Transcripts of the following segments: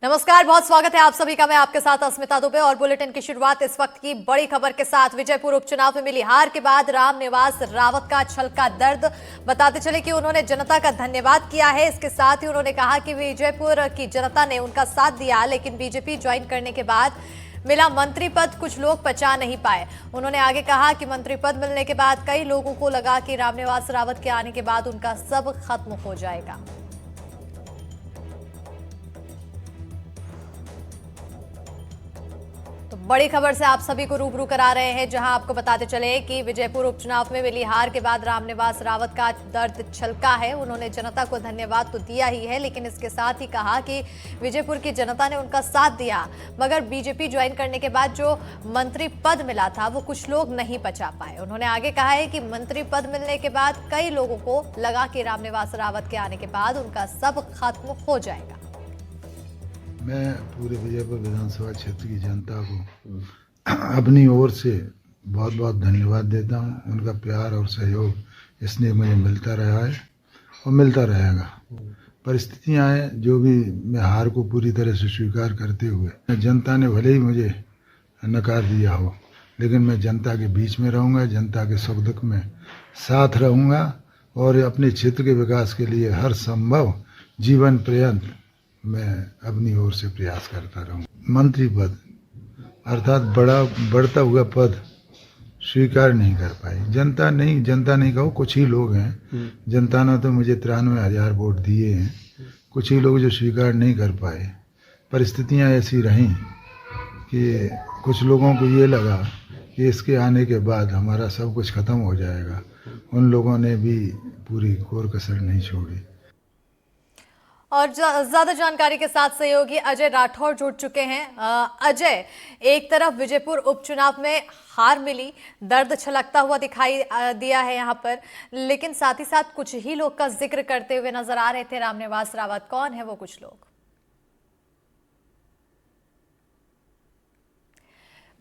नमस्कार, बहुत स्वागत है आप सभी का। मैं आपके साथ अस्मिता दुबे और बुलेटिन की शुरुआत इस वक्त की बड़ी खबर के साथ। विजयपुर उपचुनाव में मिली हार के बाद रामनिवास रावत का छलका दर्द। बताते चले कि उन्होंने जनता का धन्यवाद किया है। इसके साथ ही उन्होंने कहा कि विजयपुर की जनता ने उनका साथ दिया, लेकिन बीजेपी ज्वाइन करने के बाद मिला मंत्री पद कुछ लोग पचा नहीं पाए। उन्होंने आगे कहा कि मंत्री पद मिलने के बाद कई लोगों को लगा कि रामनिवास रावत के आने के बाद उनका सब खत्म हो जाएगा। तो बड़ी खबर से आप सभी को रूबरू करा रहे हैं, जहां आपको बताते चले कि विजयपुर उपचुनाव में मिली हार के बाद रामनिवास रावत का दर्द छलका है। उन्होंने जनता को धन्यवाद तो दिया ही है, लेकिन इसके साथ ही कहा कि विजयपुर की जनता ने उनका साथ दिया, मगर बीजेपी ज्वाइन करने के बाद जो मंत्री पद मिला था वो कुछ लोग नहीं पचा पाए। उन्होंने आगे कहा है कि मंत्री पद मिलने के बाद कई लोगों को लगा कि रामनिवास रावत के आने के बाद उनका सब खत्म हो जाएगा। मैं पूरे विजयपुर विधानसभा क्षेत्र की जनता को अपनी ओर से बहुत बहुत धन्यवाद देता हूं। उनका प्यार और सहयोग इसलिए मुझे मिलता रहा है और मिलता रहेगा। परिस्थितियां हैं जो भी, मैं हार को पूरी तरह से स्वीकार करते हुए, जनता ने भले ही मुझे नकार दिया हो, लेकिन मैं जनता के बीच में रहूंगा, जनता के सुख दुख में साथ रहूंगा और अपने क्षेत्र के विकास के लिए हर संभव जीवन पर्यंत मैं अपनी ओर से प्रयास करता रहूं। मंत्री पद अर्थात बढ़ता हुआ पद स्वीकार नहीं कर पाई जनता नहीं कहो, कुछ ही लोग हैं। जनता ने तो मुझे 93,000 वोट दिए हैं, कुछ ही लोग जो स्वीकार नहीं कर पाए। परिस्थितियां ऐसी रहीं कि कुछ लोगों को ये लगा कि इसके आने के बाद हमारा सब कुछ खत्म हो जाएगा। उन लोगों ने भी पूरी कोर कसर नहीं छोड़ी। और ज्यादा जानकारी के साथ सहयोगी अजय राठौर जुड़ चुके हैं। अजय, एक तरफ विजयपुर उपचुनाव में हार मिली, दर्द छलकता हुआ दिखाई दिया है यहाँ पर, लेकिन साथ ही साथ कुछ ही लोग का जिक्र करते हुए नजर आ रहे थे रामनिवास रावत। कौन है वो कुछ लोग?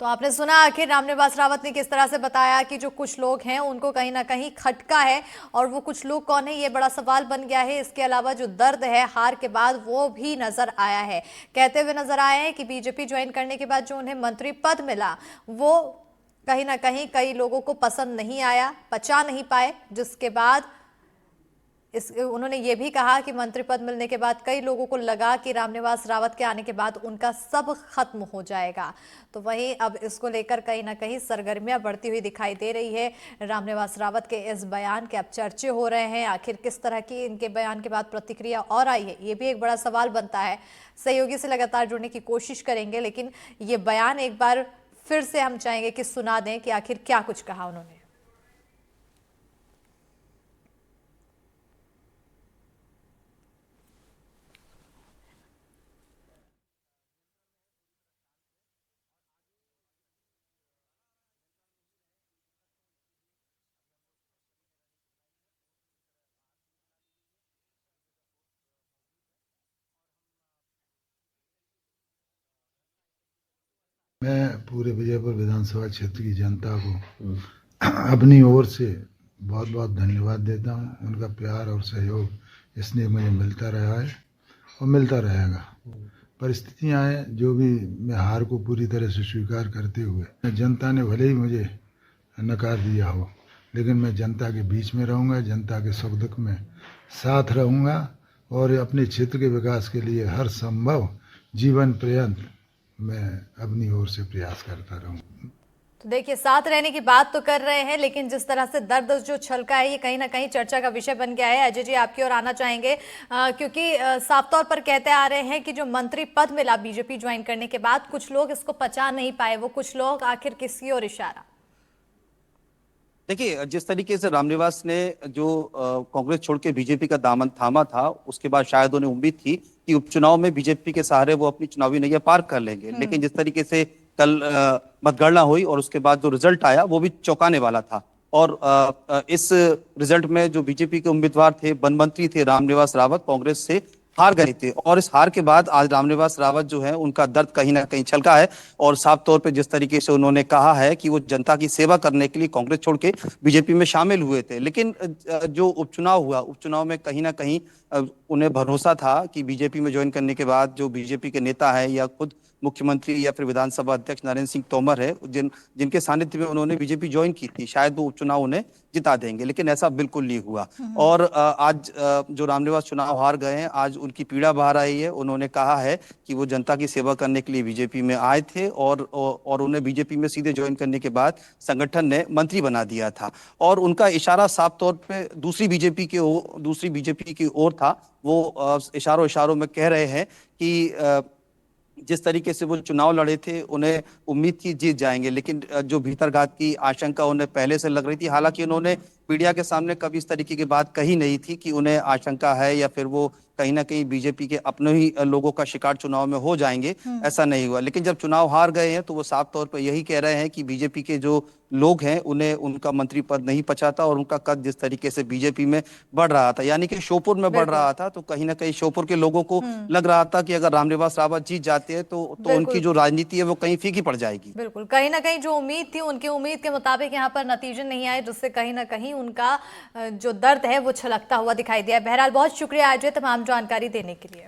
तो आपने सुना आखिर रामनिवास रावत ने किस तरह से बताया कि जो कुछ लोग हैं उनको कहीं ना कहीं खटका है, और वो कुछ लोग कौन है ये बड़ा सवाल बन गया है। इसके अलावा जो दर्द है हार के बाद वो भी नजर आया है। कहते हुए नजर आए हैं कि बीजेपी ज्वाइन करने के बाद जो उन्हें मंत्री पद मिला वो कहीं ना कहीं कई लोगों को पसंद नहीं आया, पचा नहीं पाए, जिसके बाद उन्होंने ये भी कहा कि मंत्री पद मिलने के बाद कई लोगों को लगा कि रामनिवास रावत के आने के बाद उनका सब खत्म हो जाएगा। तो वहीं अब इसको लेकर कहीं ना कहीं सरगर्मियां बढ़ती हुई दिखाई दे रही है। रामनिवास रावत के इस बयान के अब चर्चे हो रहे हैं। आखिर किस तरह की इनके बयान के बाद प्रतिक्रिया और आई है, ये भी एक बड़ा सवाल बनता है। सहयोगी से लगातार जुड़ने की कोशिश करेंगे, लेकिन ये बयान एक बार फिर से हम चाहेंगे कि सुना दें कि आखिर क्या कुछ कहा उन्होंने। मैं पूरे विजयपुर विधानसभा क्षेत्र की जनता को अपनी ओर से बहुत बहुत धन्यवाद देता हूं। उनका प्यार और सहयोग इसलिए मुझे मिलता रहा है और मिलता रहेगा। परिस्थितियां हैं जो भी, मैं हार को पूरी तरह से स्वीकार करते हुए, जनता ने भले ही मुझे नकार दिया हो, लेकिन मैं जनता के बीच में रहूंगा, जनता के सुख दुख में साथ रहूंगा और अपने क्षेत्र के विकास के लिए हर संभव जीवन पर्यंत मैं अपनी ओर से प्रयास करता रहूं। तो देखिए, साथ रहने की बात तो कर रहे हैं, लेकिन जिस तरह से दर्द जो छलका है ये कहीं ना कहीं चर्चा का विषय बन गया है। अजय जी, आपकी ओर आना चाहेंगे, क्योंकि साफ तौर पर कहते आ रहे हैं कि जो मंत्री पद मिला बीजेपी ज्वाइन करने के बाद कुछ लोग इसको पचा नहीं पाए। वो कुछ लोग आखिर किसकी ओर इशारा? देखिए, जिस तरीके से रामनिवास ने जो कांग्रेस छोड़ के बीजेपी का दामन थामा था, उसके बाद शायद उन्हें उम्मीद थी कि उपचुनाव में बीजेपी के सहारे वो अपनी चुनावी नैया पार कर लेंगे। लेकिन जिस तरीके से कल मतगणना हुई और उसके बाद जो रिजल्ट आया वो भी चौंकाने वाला था। और इस रिजल्ट में जो बीजेपी के उम्मीदवार थे, वन मंत्री थे रामनिवास रावत, कांग्रेस से हार गए थे। और इस हार के बाद आज रामनिवास रावत जो है उनका दर्द कहीं ना कहीं छलका है। और साफ तौर पे जिस तरीके से उन्होंने कहा है कि वो जनता की सेवा करने के लिए कांग्रेस छोड़ के बीजेपी में शामिल हुए थे। लेकिन जो उपचुनाव हुआ, उपचुनाव में कहीं ना कहीं उन्हें भरोसा था कि बीजेपी में ज्वाइन करने के बाद जो बीजेपी के नेता है या खुद मुख्यमंत्री या फिर विधानसभा अध्यक्ष नरेंद्र सिंह तोमर है, जिनके सानिध्य में उन्होंने बीजेपी ज्वाइन की थी, शायद वो उपचुनाव उन्हें जिता देंगे, लेकिन ऐसा बिल्कुल नहीं हुआ। और आज जो रामनिवास चुनाव हार गए हैं, आज उनकी पीड़ा बाहर आई है। उन्होंने कहा है कि वो जनता की सेवा करने के लिए बीजेपी में आए थे और उन्हें बीजेपी में सीधे ज्वाइन करने के बाद संगठन ने मंत्री बना दिया था। और उनका इशारा साफ तौर पे दूसरी बीजेपी की ओर था। वो इशारों में कह रहे हैं कि जिस तरीके से वो चुनाव लड़े थे, उन्हें उम्मीद थी जीत जाएंगे, लेकिन जो भीतरघात की आशंका उन्हें पहले से लग रही थी। हालांकि उन्होंने मीडिया के सामने कभी इस तरीके की बात कही नहीं थी कि उन्हें आशंका है या फिर वो कहीं ना कहीं बीजेपी के अपने ही लोगों का शिकार चुनाव में हो जाएंगे, ऐसा नहीं हुआ। लेकिन जब चुनाव हार गए हैं तो वो साफ तौर पर यही कह रहे हैं कि बीजेपी के जो लोग हैं उन्हें उनका मंत्री पद नहीं पचाता, और उनका कद जिस तरीके से बीजेपी में बढ़ रहा था, यानी कि श्योपुर में बढ़ रहा था, तो कहीं ना कहीं श्योपुर के लोगों को लग रहा था कि अगर रामनिवास रावत जीत जाते हैं तो उनकी जो राजनीति है वो कहीं फीकी पड़ जाएगी। बिल्कुल, कहीं ना कहीं जो उम्मीद थी उनकी उम्मीद के मुताबिक यहाँ पर नतीजे नहीं आए, जिससे कहीं ना कहीं उनका जो दर्द है वो छलकता हुआ दिखाई दिया। बहरहाल बहुत शुक्रिया अजय तमाम जानकारी देने के लिए।